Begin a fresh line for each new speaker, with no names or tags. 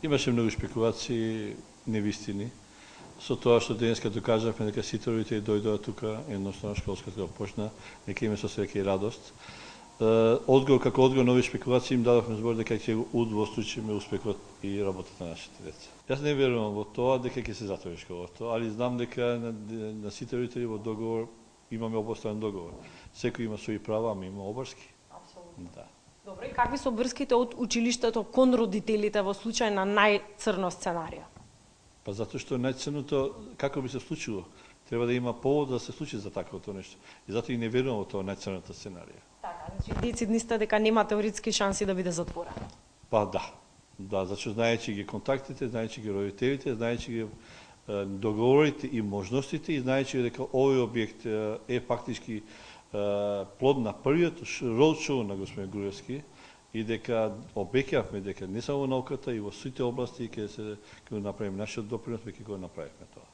Имаше многу шпекулации, невистини. Со тоа што денеска докажавме дека сите родители дојдоа тука, едноставно школската почна, нека име со среќа и радост. Одговор како одговор на овие шпекулации им дадовме збор дека ќе го удвостоочиме успехот и работата на нашите деца. Јас не верувам во тоа дека ќе се затвори школата, али знам дека на сите родители во договор имаме обостранен договор. Секој има своји права, ама има обврски.
Апсолутно.
Да.
Добро, и какви се обврските од училиштето кон родителите во случај на најцрно сценарио?
Па затоа што најцрното како би се случило, треба да има повод да се случи за таквото нешто. И затоа и не верувам во тоа најцрната сценарија.
Така, значи децидни сте дека нема теоретски шанси да биде затворен.
Па да. Да, зашто знаејќи ги контактите, знаејќи ги родителите, знаејќи ги договорите и можностите и знаејќи дека овој објект е фактички плод на првиот роудшоу на господин Груевски и дека обеќавме дека не само во науката и во сите области ќе направиме нашиот допринос, веќе го направивме тоа.